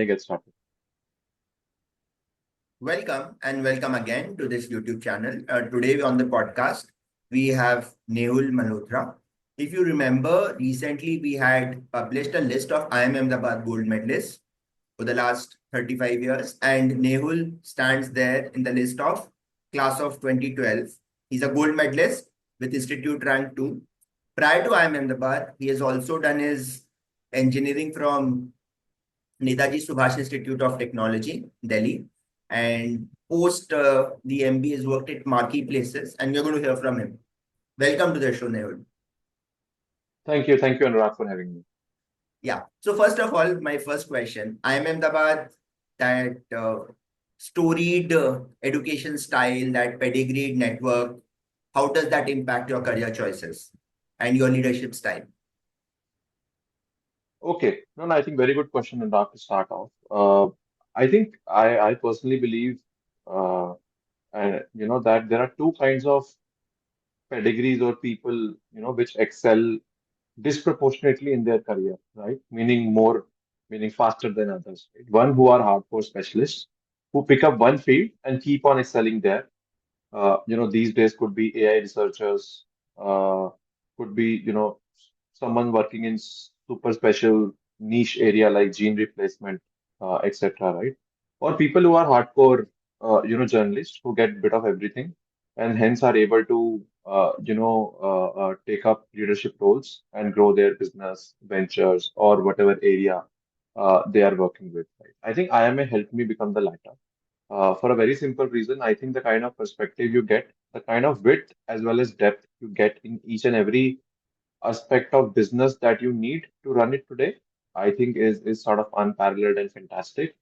I get started. Welcome and welcome again to this YouTube channel. Today on the podcast, we have Nehul Malhotra. If you remember, recently we had published a list of IIM Ahmedabad gold medalists for the last 35 years, and Nehul stands there in the list of class of 2012. He's a gold medalist with Institute Rank 2. Prior to IIM Ahmedabad, he has also done his engineering from Netaji Subhash Institute of Technology, Delhi, and post the MBA has worked at marquee places, and we're going to hear from him. Welcome to the show, Nehul. Thank you, Anurag, for having me. Yeah. So first of all, my first question: IIM Ahmedabad, that storied education style, that pedigreed network, how does that impact your career choices and your leadership style? Okay, no, I think very good question, Anurag, to start off. I think I personally believe, uh, that there are two kinds of pedigrees or people, which excel disproportionately in their career, right? Meaning faster than others. Right? One who are hardcore specialists who pick up one field and keep on excelling there. These days could be AI researchers, could be, someone working in super special niche area like gene replacement, etc., right? Or people who are hardcore, journalists who get bit of everything and hence are able to, take up leadership roles and grow their business ventures or whatever area they are working with. Right? I think IMA helped me become the latter for a very simple reason. I think the kind of perspective you get, the kind of width as well as depth you get in each and every aspect of business that you need to run it today, I think is sort of unparalleled and fantastic.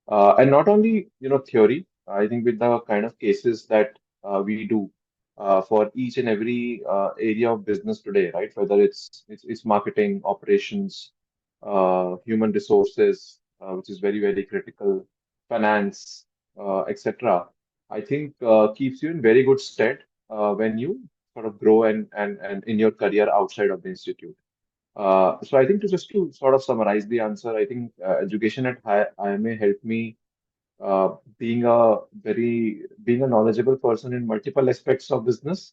And not only, theory, I think with the kind of cases that we do for each and every area of business today, right? Whether it's marketing, operations, human resources, which is very, very critical, finance, etc. I think keeps you in very good stead when you sort of grow and in your career outside of the institute. So I think to sort of summarize the answer, I think education at IMA helped me being a knowledgeable person in multiple aspects of business,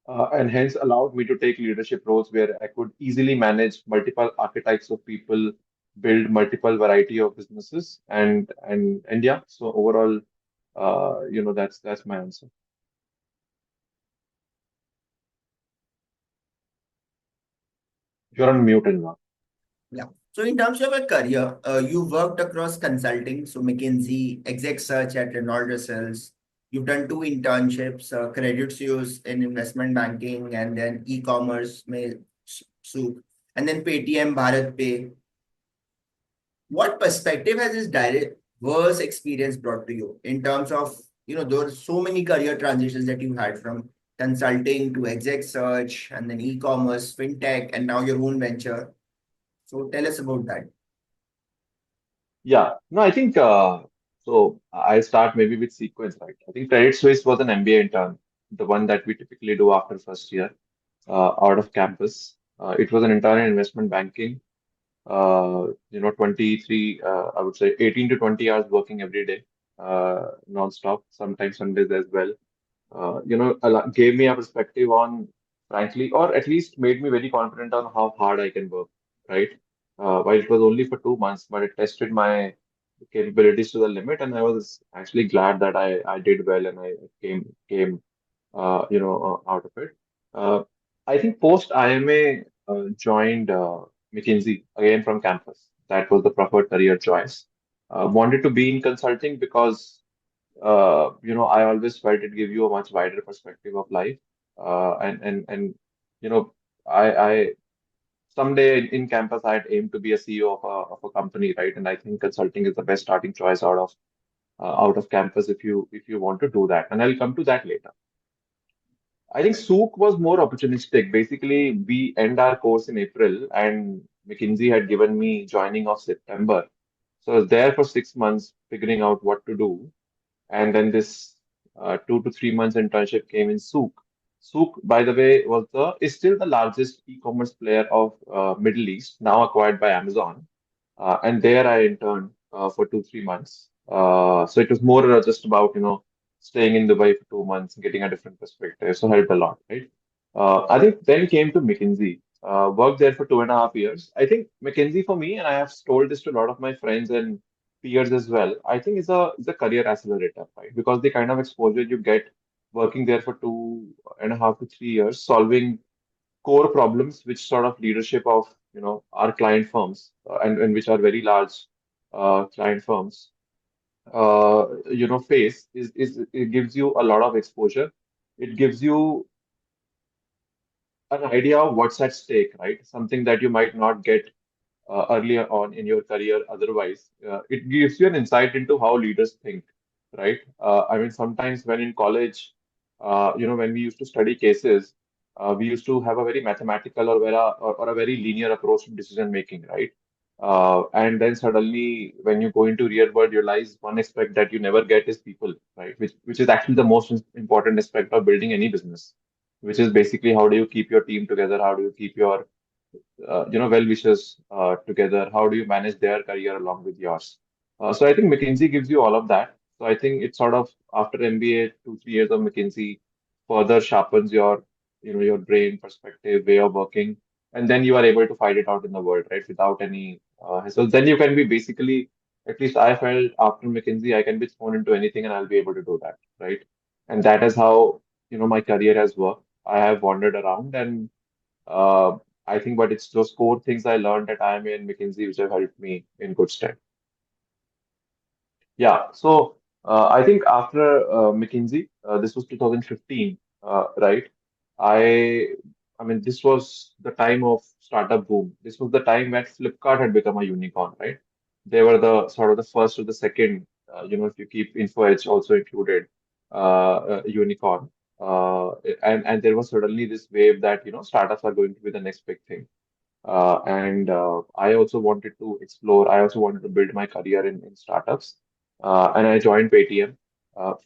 and hence allowed me to take leadership roles where I could easily manage multiple archetypes of people, build multiple variety of businesses, and yeah. So overall, that's my answer. You're on mute and now. Yeah. So in terms of a career, you worked across consulting, so McKinsey, exec search at Renault Results. You've done two internships, Credit Suisse in investment banking, and then e-commerce, Souk, and then Paytm, Bharat Pay. What perspective has this diverse experience brought to you in terms of, there are so many career transitions that you had from consulting to exec search and then e-commerce, fintech, and now your own venture. So tell us about that. Yeah, no, I think so. I'll start maybe with sequence, right? I think Credit Suisse was an MBA intern, the one that we typically do after first year out of campus. It was an intern in investment banking. 23, I would say 18 to 20 hours working every day, non-stop, sometimes Sundays as well. Gave me a perspective on, frankly, or at least made me very confident on how hard I can work, right? While it was only for 2 months, but it tested my capabilities to the limit, and I was actually glad that I did well and I came out of it. Uh, I think post IMA joined McKinsey again from campus. That was the preferred career choice. Wanted to be in consulting because I always felt it give you a much wider perspective of life. And you know, I someday in campus I'd aim to be a CEO of a company, right? And I think consulting is the best starting choice out of campus if you want to do that. And I'll come to that later. I think Souk was more opportunistic. Basically, we end our course in April, and McKinsey had given me joining of September. So I was there for 6 months figuring out what to do. And then this 2 to 3 months internship came in Souk. Souk, by the way, is still the largest e-commerce player of Middle East, now acquired by Amazon. And there I interned for 2, 3 months. So it was more just about, staying in Dubai for 2 months, getting a different perspective. So helped a lot, right? I think then came to McKinsey. Worked there for 2.5 years. I think McKinsey for me, and I have told this to a lot of my friends and peers as well. I think is a career accelerator, right? Because the kind of exposure you get working there for 2.5 to 3 years, solving core problems which sort of leadership of our client firms and which are very large client firms face is it gives you a lot of exposure. It gives you an idea of what's at stake, right? Something that you might not get earlier on in your career otherwise. It gives you an insight into how leaders think, right? I mean, sometimes when in college, when we used to study cases, we used to have a very mathematical or a very linear approach to decision making, right? And then suddenly, when you go into real world, you realize one aspect that you never get is people, right? Which is actually the most important aspect of building any business, which is basically how do you keep your team together? How do you keep your well-wishers together? How do you manage their career along with yours? So I think McKinsey gives you all of that. So I think it's sort of after MBA, 2, 3 years of McKinsey further sharpens your brain perspective, way of working, and then you are able to fight it out in the world, right, without any hassle. Then you can be basically, at least I felt after McKinsey, I can be thrown into anything and I'll be able to do that, right? And that is how, my career has worked. I have wandered around and uh, I think, but it's those core things I learned at IMA and McKinsey which have helped me in good stead. Yeah. So I think after McKinsey, this was 2015, right? I, I mean, this was the time of startup boom. This was the time when Flipkart had become a unicorn, right? They were the sort of the first or the second, if you keep Info Edge also included, unicorn. Uh, and there was suddenly this wave that, startups are going to be the next big thing. And I also wanted to explore. I also wanted to build my career in startups, and I joined Paytm.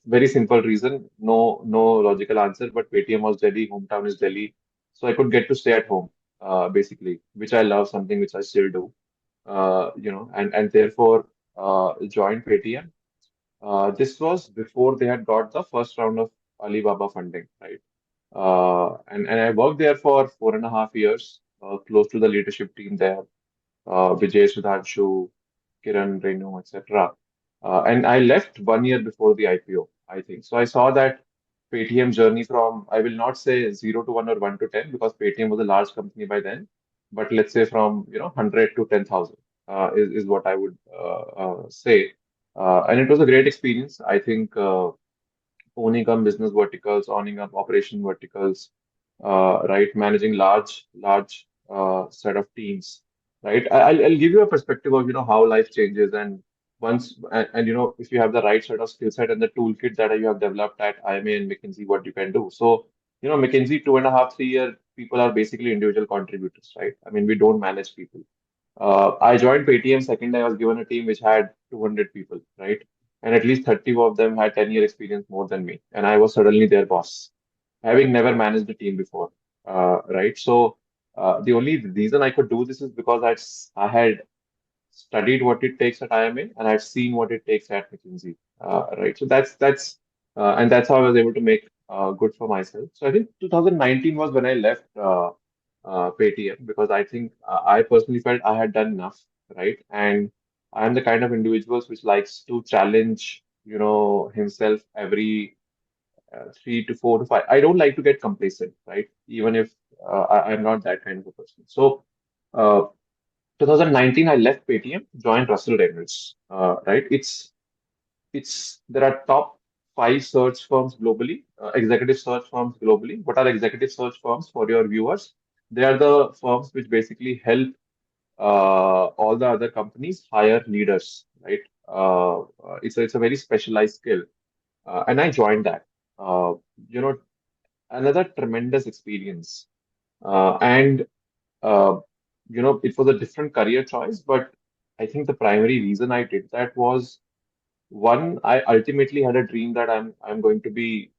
Very simple reason, no logical answer, but Paytm was Delhi, hometown is Delhi, so I could get to stay at home, basically, which I love, something which I still do. And therefore joined Paytm. This was before they had got the first round of Alibaba funding, right? And I worked there for 4.5 years, close to the leadership team there, Vijay, Sudhanshu, Kiran, Renu, etc. And I left 1 year before the IPO, I think. So I saw that Paytm journey from, I will not say 0 to 1 or 1 to 10 because Paytm was a large company by then, but let's say from 100 to 10,000 is what I would say. And it was a great experience. I think owning up business verticals, owning up operation verticals, right? Managing large set of teams, right? I'll give you a perspective of how life changes and if you have the right sort of skill set and the toolkit that you have developed at IMA and McKinsey, what you can do. So McKinsey 2.5, 3 year people are basically individual contributors, right? I mean, we don't manage people. I joined Paytm second. I was given a team which had 200 people, right? And at least 30 of them had 10-year experience more than me. And I was suddenly their boss, having never managed a team before, right? So the only reason I could do this is because I had studied what it takes at IMA and I've seen what it takes at McKinsey, right? So and that's how I was able to make good for myself. So I think 2019 was when I left Paytm because I think I personally felt I had done enough, right? And I'm the kind of individuals which likes to challenge, himself every 3 to 4 to 5. I don't like to get complacent, right? Even if I'm not that kind of a person. So. Uh, 2019, I left Paytm, joined Russell Reynolds. Right? It's there are top 5 search firms globally, executive search firms globally. What are executive search firms for your viewers? They are the firms which basically help all the other companies hire leaders, right? It's a very specialized skill, and I joined that. Uh, you know, Another tremendous experience, and uh, it was a different career choice, but I think the primary reason I did that was one, I ultimately had a dream that I'm going to be,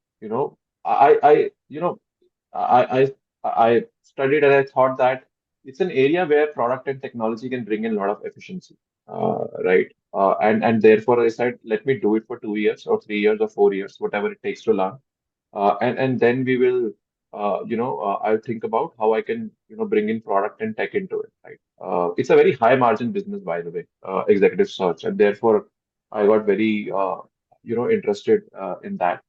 I I studied and I thought that it's an area where product and technology can bring in a lot of efficiency, right? And therefore I said, let me do it for 2 years or 3 years or 4 years, whatever it takes to learn. And then we will, I'll think about how I can, bring in product and tech into it, right? It's a very high margin business, by the way, executive search, and therefore I got very, interested in that.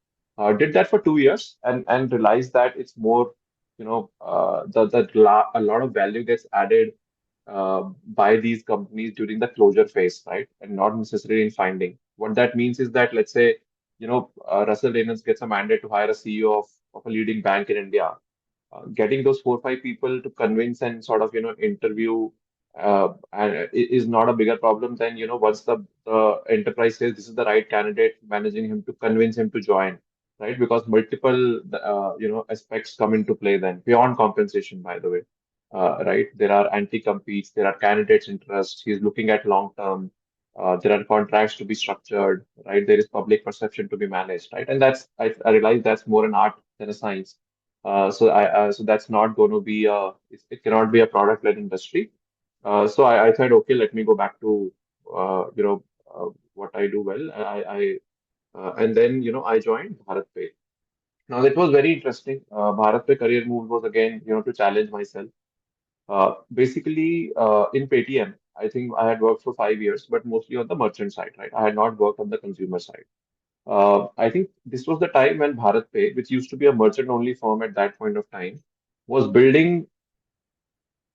Did that for 2 years and realized that it's more, a lot of value gets added by these companies during the closure phase, right? And not necessarily in finding. What that means is that, let's say, Russell Reynolds gets a mandate to hire a CEO of a leading bank in India. Getting those 4 or 5 people to convince and sort of, interview is not a bigger problem than, once the enterprise says this is the right candidate, managing him to convince him to join, right? Because multiple, aspects come into play then, beyond compensation, by the way. Right? There are anti-competes, there are candidates' interests. He's looking at long term. There are contracts to be structured, right? There is public perception to be managed, right? And I realize that's more an art than a science. So that's not going to be it cannot be a product-led industry. So I said, okay, let me go back to what I do well. And then I joined BharatPe. Now that was very interesting. BharatPe career move was again to challenge myself. Basically, in Paytm, I think I had worked for 5 years, but mostly on the merchant side, right? I had not worked on the consumer side. I think this was the time when BharatPe, which used to be a merchant-only firm at that point of time, was building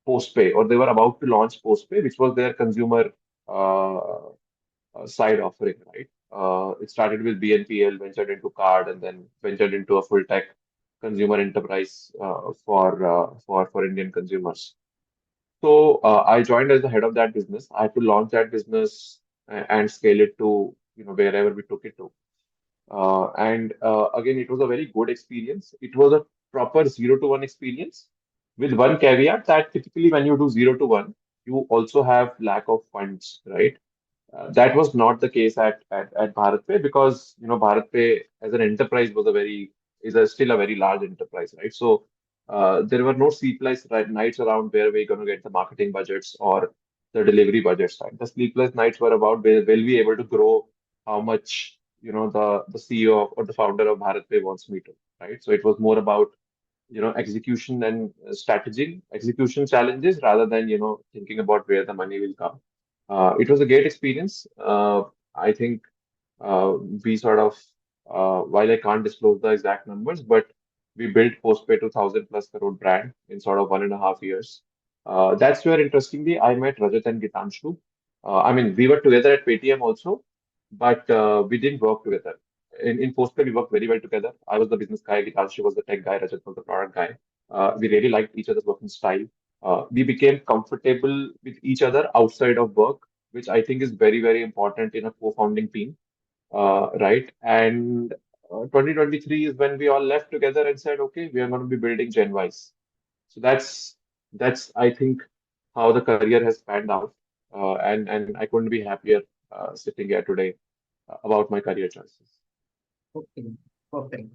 PostPay, or they were about to launch PostPay, which was their consumer side offering, right? It started with BNPL, ventured into card, and then ventured into a full tech consumer enterprise for Indian consumers. So I joined as the head of that business. I had to launch that business and scale it to wherever we took it to. And again, it was a very good experience. It was a proper 0 to 1 experience with one caveat that typically when you do 0 to 1, you also have lack of funds, right? That was not the case at BharatPe because BharatPe as an enterprise still a very large enterprise, right? So there were no sleepless nights around where we're going to get the marketing budgets or the delivery budgets, right? The sleepless nights were about will we able to grow how much the CEO or the founder of BharatPe wants me to, right? So it was more about execution and strategy, execution challenges rather than thinking about where the money will come. It was a great experience. I think we sort of, while I can't disclose the exact numbers, but we built Postpay to 1,000+ crore brand in sort of 1.5 years. That's where, interestingly, I met Rajat and Gitanshu. I mean, we were together at Paytm also, but we didn't work together. In Postpay, we worked very well together. I was the business guy, Gitanshu was the tech guy, Rajat was the product guy. We really liked each other's working style. We became comfortable with each other outside of work, which I think is very, very important in a co-founding team, right? And 2023 is when we all left together and said, okay, we are going to be building GenWise. So that's I think how the career has panned out, and I couldn't be happier sitting here today about my career choices. Okay, perfect.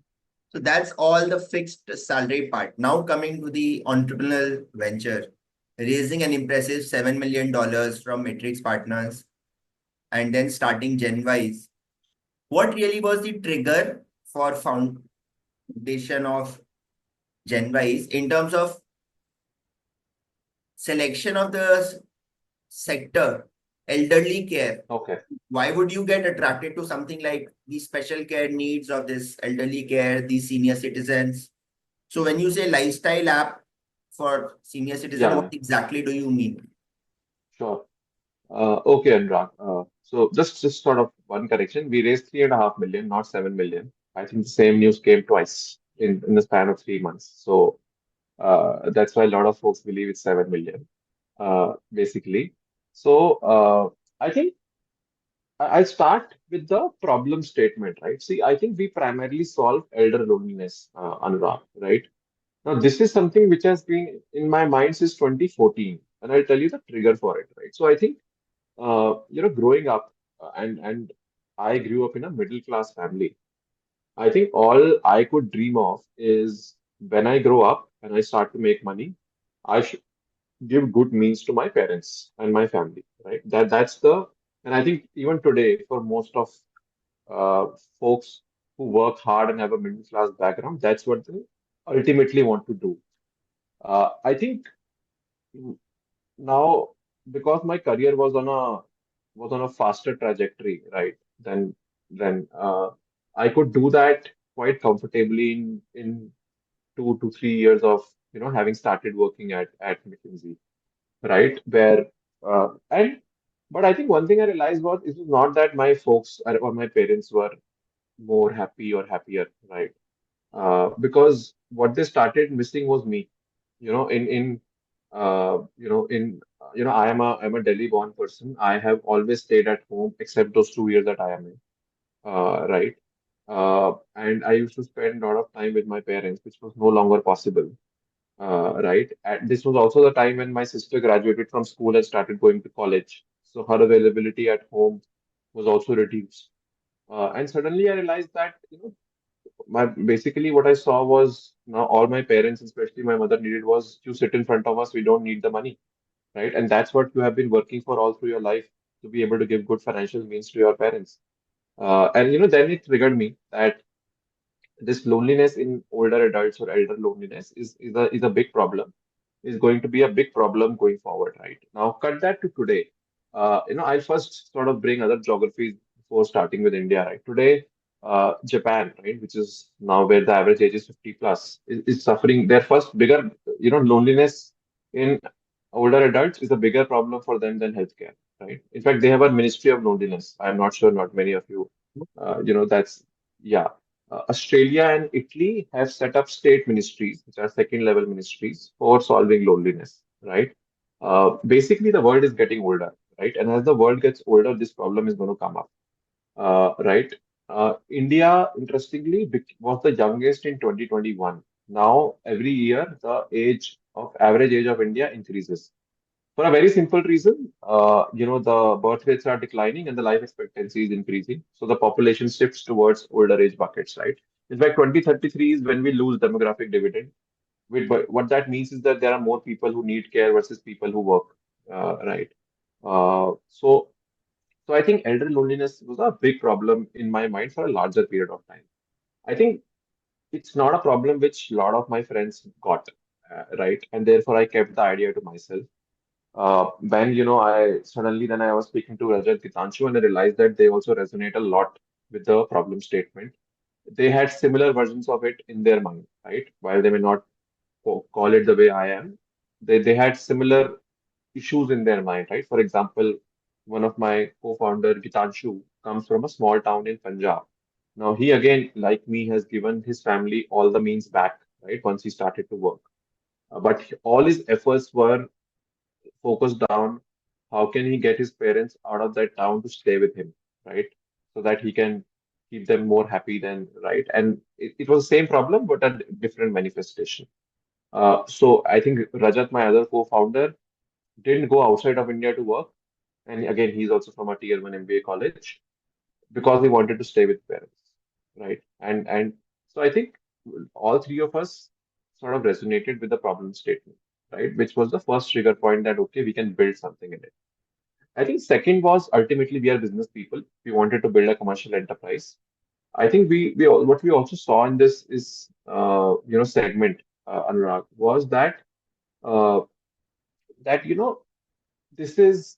So that's all the fixed salary part. Now coming to the entrepreneurial venture, raising an impressive $7 million from Matrix Partners and then starting GenWise. What really was the trigger for foundation of GenWise in terms of selection of the sector, elderly care? Okay. Why would you get attracted to something like the special care needs of this elderly care, these senior citizens? So when you say lifestyle app for senior citizen, what Yeah, exactly do you mean? sure. Okay, Anurag. So just sort of one correction. We raised 3.5 million, not 7 million. I think the same news came twice in the span of 3 months. So that's why a lot of folks believe it's 7 million, basically. So I think I'll start with the problem statement, right? See, I think we primarily solve elder loneliness, Anurag, right? Now, this is something which has been in my mind since 2014, and I'll tell you the trigger for it, right? So I think growing up, and I grew up in a middle class family. I think all I could dream of is when I grow up and I start to make money, I should give good means to my parents and my family, right? That's the And I think even today, for most of uh, folks who work hard and have a middle class background, that's what they ultimately want to do. I think now, because my career was on a faster trajectory, right? Then I could do that quite comfortably in 2 to 3 years of having started working at McKinsey, right? Where and but I think one thing I realized was it was not that my folks or my parents were more happy or happier, right? Because what they started missing was me. In I'm a Delhi born person. I have always stayed at home except those 2 years that I am in, right? And I used to spend a lot of time with my parents, which was no longer possible, right? And this was also the time when my sister graduated from school and started going to college, so her availability at home was also reduced. And suddenly I realized that my basically what I saw was now all my parents, especially my mother, needed was you sit in front of us. We don't need the money, right? And that's what you have been working for all through your life, to be able to give good financial means to your parents. And then it triggered me that this loneliness in older adults or elder loneliness is a big problem, is going to be a big problem going forward, right? Now, cut that to today. I'll first sort of bring other geographies before starting with India, right? Today, Japan, right, which is now where the average age is 50 plus, is suffering their first bigger, loneliness in older adults is a bigger problem for them than healthcare, right? In fact, they have a ministry of loneliness. I'm not sure, not many of you, that's, yeah. Australia and Italy have set up state ministries, which are second level ministries for solving loneliness, right? Basically, the world is getting older, right? And as the world gets older, this problem is going to come up, right? India, interestingly, was the youngest in 2021. Now, every year, the average age of India increases. For a very simple reason, the birth rates are declining and the life expectancy is increasing. So the population shifts towards older age buckets, right? In fact, 2033 is when we lose demographic dividend. But what that means is that there are more people who need care versus people who work, right? So I think elder loneliness was a big problem in my mind for a larger period of time. I think it's not a problem which a lot of my friends got, right? And therefore, I kept the idea to myself. When I suddenly then I was speaking to Rajat Gitanshu and I realized that they also resonate a lot with the problem statement. They had similar versions of it in their mind, right? While they may not call it the way I am, they had similar issues in their mind, right? For example, one of my co-founder Gitanshu comes from a small town in Punjab. Now he again, like me, has given his family all the means back, right? Once he started to work. But all his efforts were focused down how can he get his parents out of that town to stay with him, right? So that he can keep them more happy than, right? And it was the same problem, but a different manifestation. So I think Rajat, my other co-founder, didn't go outside of India to work. And again, he's also from a tier one MBA college because he wanted to stay with parents, right? And so I think all three of us sort of resonated with the problem statement, right? Which was the first trigger point that okay, we can build something in it. I think second was ultimately we are business people. We wanted to build a commercial enterprise. I think what we also saw in this is segment, Anurag, was uh, that this is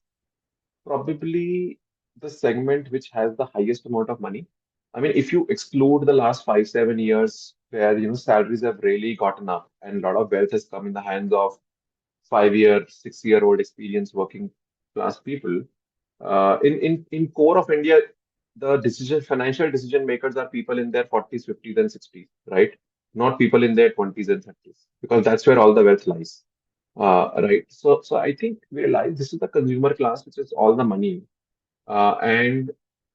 probably the segment which has the highest amount of money. I mean, if you exclude the last 5 7 years where salaries have really gotten up and a lot of wealth has come in the hands of 5 year 6 year old experienced working class people, in core of India, the financial decision makers are people in their 40s, 50s, and 60s, right? Not people in their 20s and 30s, because that's where all the wealth lies. Right. So I think we realize this is the consumer class, which is all the money, and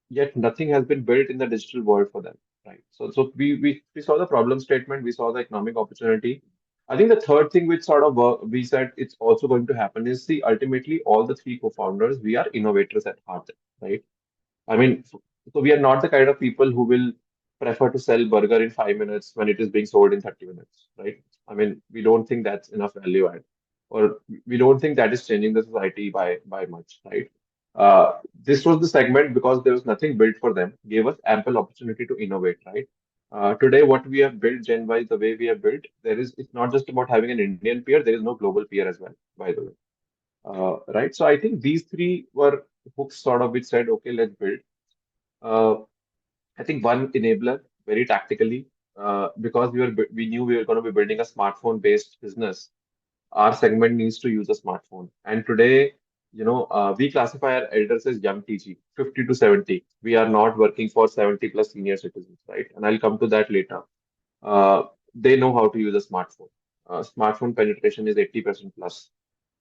yet nothing has been built in the digital world for them, right? So we saw the problem statement, we saw the economic opportunity. I think the third thing which sort of we said it's also going to happen is the ultimately all the three co-founders, we are innovators at heart, right? I mean, so we are not the kind of people who will prefer to sell burger in 5 minutes when it is being sold in 30 minutes, right? I mean, we don't think that's enough value add, or we don't think that is changing the society by much, right? This was the segment because there was nothing built for them, gave us ample opportunity to innovate, right? Today, what we have built, Gen Y, the way we have built, it's not just about having an Indian peer, there is no global peer as well, by the way. Right? So I think these three were hooks sort of which said, okay, let's build. Uh, I think one enabler, very tactically, because we knew we were going to be building a smartphone-based business. Our segment needs to use a smartphone. And today, we classify our elders as young TG, 50 to 70. We are not working for 70 plus senior citizens, right? And I'll come to that later. They know how to use a smartphone. Smartphone penetration is 80% plus.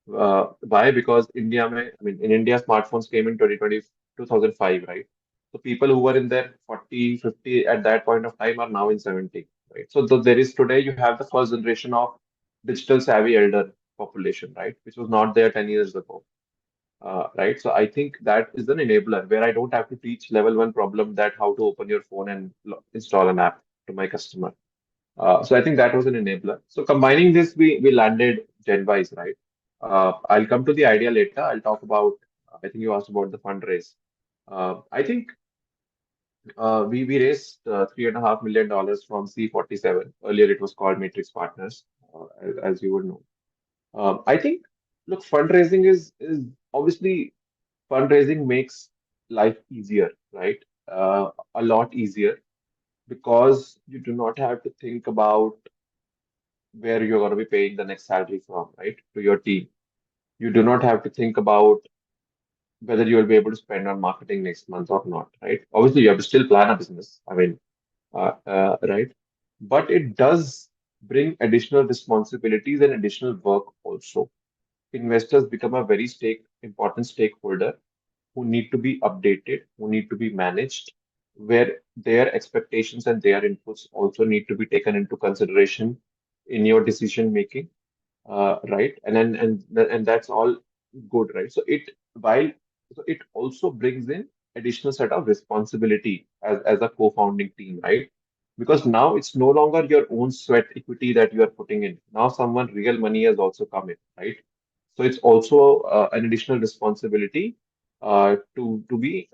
Why? Because in India, smartphones came in 2005, right? So people who were in their 40, 50 at that point of time are now in 70, right? So there is today, you have the first generation of digital savvy elder population, right? Which was not there 10 years ago, right? So I think that is an enabler where I don't have to teach level one problem that how to open your phone and install an app to my customer. So I think that was an enabler. So combining this, we landed GenWise, right? I'll come to the idea later. I'll talk about. I think you asked about the fundraise. I think we raised $3.5 million from C47. Earlier, it was called Matrix Partners, as you would know. I think, look, fundraising is obviously fundraising makes life easier, right? A lot easier because you do not have to think about where you're going to be paying the next salary from, right, to your team. You do not have to think about whether you will be able to spend on marketing next month or not, right? Obviously, you have to still plan a business. Right? But it does bring additional responsibilities and additional work also. Investors become a very important stakeholder who need to be updated, who need to be managed, where their expectations and their inputs also need to be taken into consideration in your decision making, right? And that's all good, right? While it also brings in additional set of responsibility as a co-founding team, right? Because now it's no longer your own sweat equity that you are putting in. Now someone real money has also come in, right? So it's also an additional responsibility to be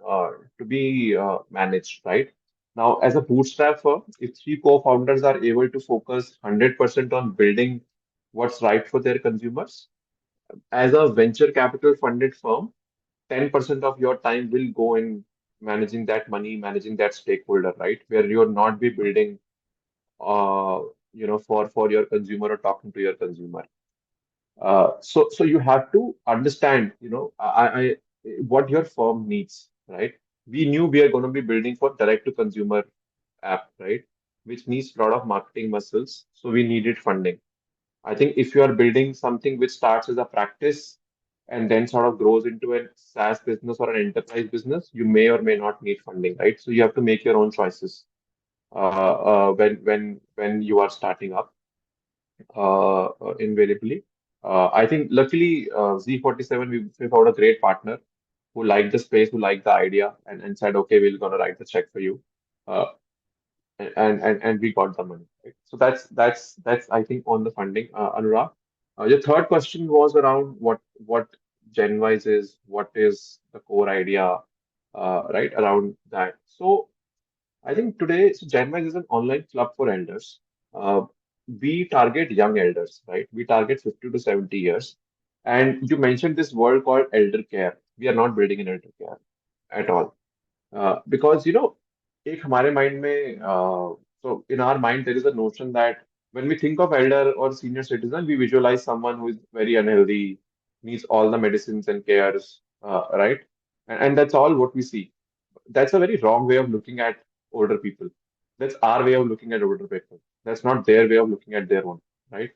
managed, right? Now, as a bootstrap firm, if three co-founders are able to focus 100% on building what's right for their consumers, as a venture capital funded firm, 10% of your time will go in managing that money, managing that stakeholder, right? Where you're not be building, uh, for your consumer or talking to your consumer. So you have to understand, what your firm needs, right? We knew we are going to be building for direct to consumer app, right? Which needs a lot of marketing muscles. So we needed funding. I think if you are building something which starts as a practice and then sort of grows into a SaaS business or an enterprise business, you may or may not need funding, right? So you have to make your own choices when you are starting up, invariably. I think luckily Z47 we found a great partner who liked the space, who liked the idea, and said, okay, we're gonna write the check for you. Uh, and we got the money. Right? So that's I think on the funding, Anurag. Your third question was around what GenWise is, what is the core idea, right around that. So I think today, so GenWise is an online club for elders. Uh, we target young elders, right? We target 50 to 70 years. And you mentioned this word called elder care. We are not building an elder care at all. Because एक हमारे mind में so in our mind there is a notion that when we think of elder or senior citizen, we visualize someone who is very unhealthy, needs all the medicines and cares, right? And that's all what we see. That's a very wrong way of looking at older people. That's our way of looking at older people. That's not their way of looking at their own, right?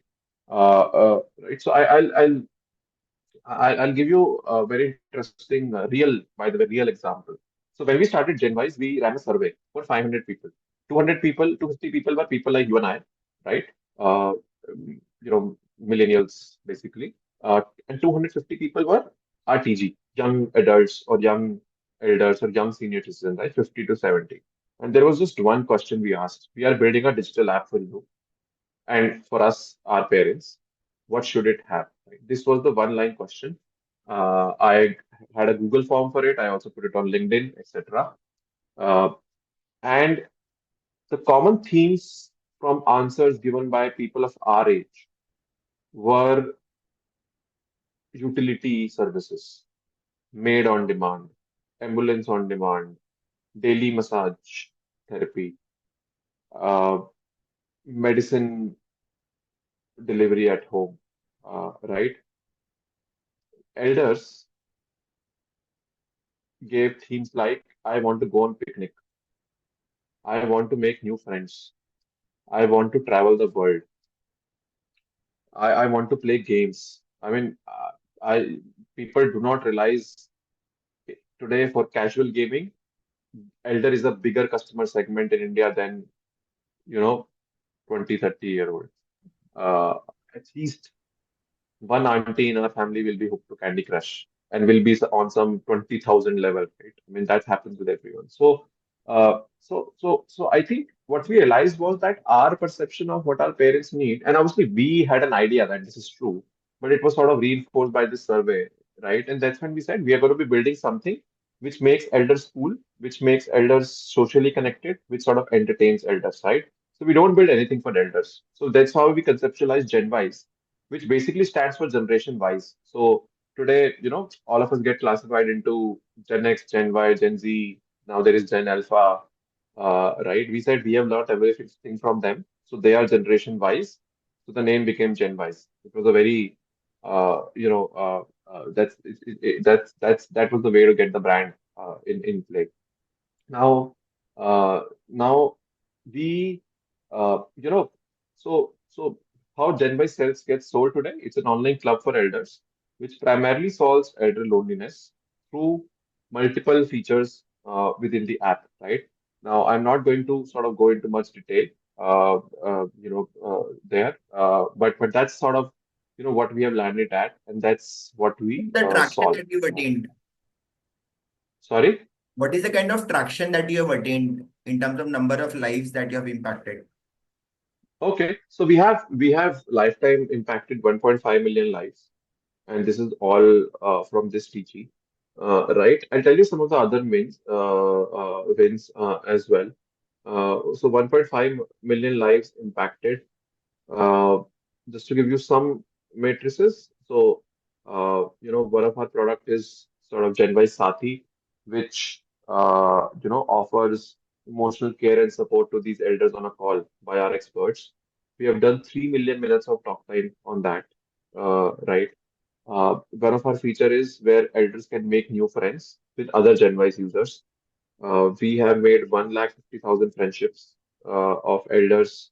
Right. So I'll give you a very interesting, by the way, real example. So when we started GenWise, we ran a survey for 500 people. 200 people, 250 people were people like you and I, right? Uh, Millennials, basically. And 250 people were RTG, young adults or young elders or young senior citizens, right? 50 to 70. And there was just one question we asked. We are building a digital app for you and for us, our parents. What should it have? Right? This was the one line question. I had a Google form for it. I also put it on LinkedIn, etc. Uh, and the common themes from answers given by people of our age were utility services, maid on demand, ambulance on demand, daily massage therapy, uh, medicine delivery at home, right? Elders gave themes like, I want to go on picnic, I want to make new friends, I want to travel the world, I want to play games. I mean, I people do not realize today for casual gaming, elder is a bigger customer segment in India than, you know, 20, 30-year-old. Uh, at least one auntie in our family will be hooked to Candy Crush and will be on some 20,000 level, right? I mean, that happens with everyone. So I think what we realized was that our perception of what our parents need, and obviously we had an idea that this is true, but it was sort of reinforced by this survey, right? And that's when we said we are going to be building something which makes elders cool, which makes elders socially connected, which sort of entertains elders, right? So we don't build anything for elders. So that's how we conceptualize Gen Ys, which basically stands for generation wise. So today, all of us get classified into Gen X, Gen Y, Gen Z. Now there is Gen Alpha, right? We said we have learned everything from them. So they are generation wise. So the name became Gen Wise. It was a very, that was the way to get the brand in play. Now, now we, you know, so how Gen by Cells gets sold today? It's an online club for elders, which primarily solves elder loneliness through multiple features within the app, right? Now, I'm not going to sort of go into much detail, there, but that's sort of, what we have landed at, and that's what we The traction solve. that you've attained. Sorry? What is the kind of traction that you have attained in terms of number of lives that you have impacted? Okay, so we have lifetime impacted 1.5 million lives, and this is all from this TG, right? I'll tell you some of the other wins as well. So 1.5 million lives impacted. Uh, just to give you some matrices, so one of our product is sort of GenWise Sati, which offers emotional care and support to these elders on a call by our experts. We have done 3 million minutes of talk time on that, right? One of our feature is where elders can make new friends with other GenWise users. We have made 150,000 friendships of elders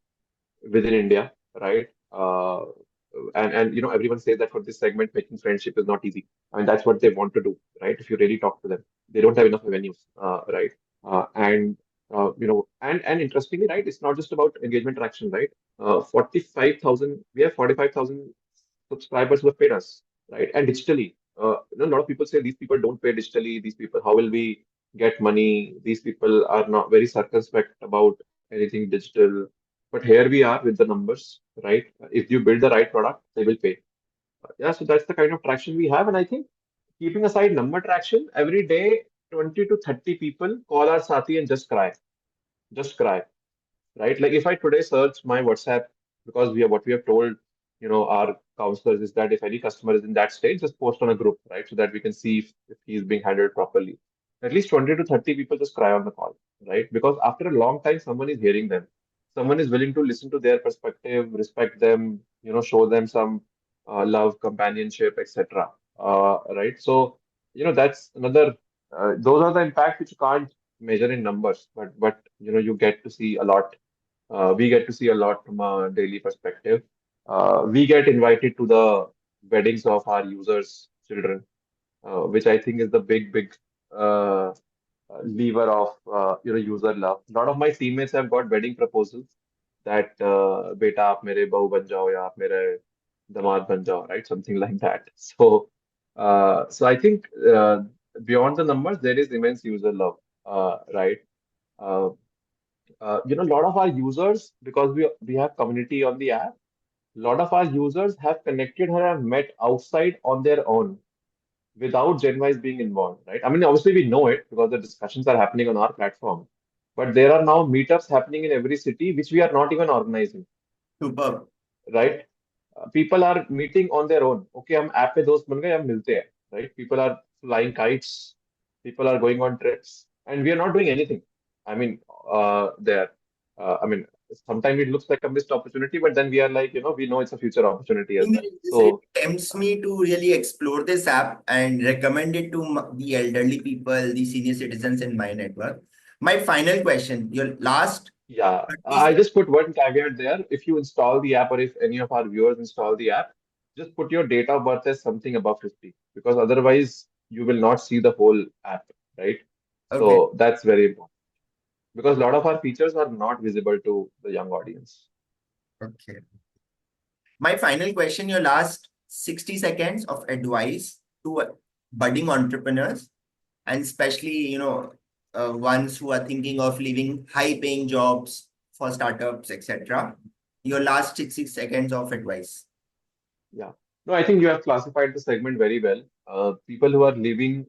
within India, right? And everyone says that for this segment, making friendship is not easy. I mean, that's what they want to do, right? If you really talk to them, they don't have enough avenues, right? And and interestingly, right, it's not just about engagement traction, right? 45,000, we have 45,000 subscribers who have paid us, right? And digitally, a lot of people say these people don't pay digitally. These people, how will we get money? These people are not very circumspect about anything digital. But here we are with the numbers, right? If you build the right product, they will pay. Yeah, so that's the kind of traction we have. And I think keeping aside number traction, every day, 20 to 30 people call our Sati and just cry, right? Like if I today search my WhatsApp, because what we have told, our counselors is that if any customer is in that state, just post on a group, right? So that we can see if he's being handled properly. At least 20 to 30 people just cry on the call, right? Because after a long time, someone is hearing them. Someone is willing to listen to their perspective, respect them, show them some love, companionship, etc. Right? So, that's another, those are the impacts which you can't measure in numbers, but you get to see a lot. We get to see a lot from a daily perspective. We get invited to the weddings of our users' children, which I think is the big uh, lever of user love. A lot of my teammates have got wedding proposals that beta आप मेरे बहू बन जाओ या आप मेरे दामाद बन जाओ, right? Something like that. So I think beyond the numbers, there is immense user love, right? Uh, a lot of our users, because we have community on the app, a lot of our users have connected or have met outside on their own. without GenWise being involved, right? I mean, obviously we know it because the discussions are happening on our platform, but there are now meetups happening in every city which we are not even organizing, Superb. right? People are meeting on their own. Okay, हम app पे दोस्त बन गए, हम मिलते हैं, right? People are flying kites, people are going on trips, and we are not doing anything. I mean, there. I mean, sometimes it looks like a missed opportunity, but then we are like, we know it's a future opportunity as well. This really So tempts me to really explore this app and recommend it to the elderly people, the senior citizens in my network. My final question, your last yeah, 30 I just put one caveat there. If you install the app, or if any of our viewers install the app, just put your date of birth as something above 50, because otherwise you will not see the whole app, right? Okay, So that's very important, because a lot of our features are not visible to the young audience. okay. My final question, your last 60 seconds of advice to budding entrepreneurs, and especially, ones who are thinking of leaving high-paying jobs for startups, etc. Your last 60 seconds of advice. Yeah. No, I think you have classified the segment very well. People who are leaving,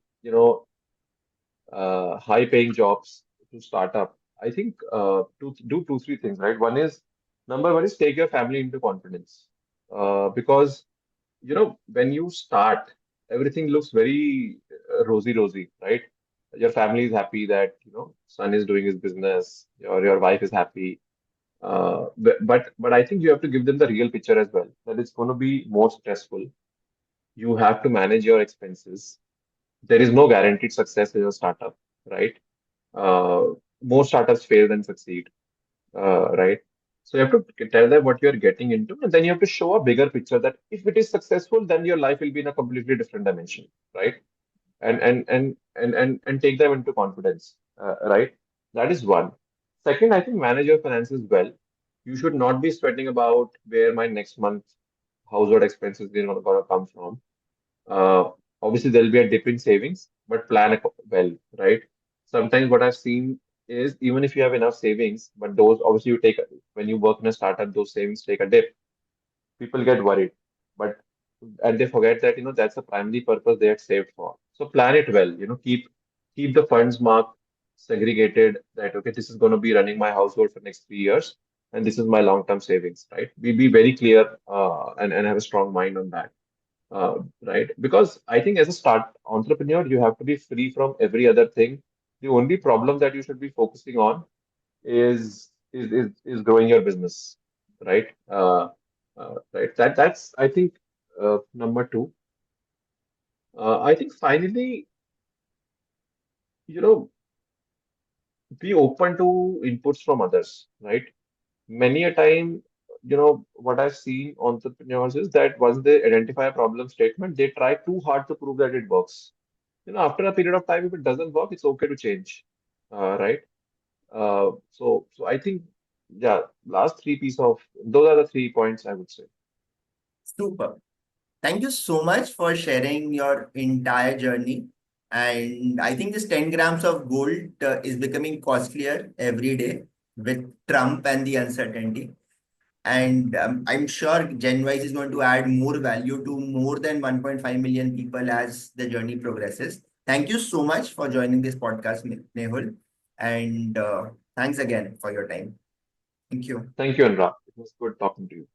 high-paying jobs to start up. I think to do two, three things, right? Number one is take your family into confidence. Because when you start, everything looks very rosy, right? Your family is happy that, son is doing his business, your wife is happy. But I think you have to give them the real picture as well, that it's going to be more stressful. You have to manage your expenses. There is no guaranteed success in a startup, right? Uh, Most startups fail than succeed, right? So you have to tell them what you're getting into, and then you have to show a bigger picture that if it is successful, then your life will be in a completely different dimension, right? And take them into confidence, right? That is one. Second, I think manage your finances well. You should not be sweating about where my next month household expenses are going to come from. uh, Obviously, there'll be a dip in savings, but plan it well, right? Sometimes what I've seen is even if you have enough savings, but those obviously when you work in a startup, those savings take a dip. People get worried, but and they forget that that's the primary purpose they had saved for. So plan it well. Keep the funds marked, segregated. That okay, this is going to be running my household for next 3 years, and this is my long-term savings, right? Be very clear and have a strong mind on that, right? Because I think as a start entrepreneur, you have to be free from every other thing. The only problem that you should be focusing on is growing your business, right? Right. That's I think number two. I think finally, you know, be open to inputs from others, right? Many a time, what I've seen entrepreneurs is that once they identify a problem statement, they try too hard to prove that it works. After a period of time, if it doesn't work, it's okay to change, right? So I think, yeah, last three piece of those are the 3 points I would say. Super. Thank you so much for sharing your entire journey. And I think this 10 grams of gold is becoming costlier every day with Trump and the uncertainty. And I'm sure GenWise is going to add more value to more than 1.5 million people as the journey progresses. Thank you so much for joining this podcast, Mehul. And thanks again for your time. Thank you. Thank you, Anurag. It was good talking to you.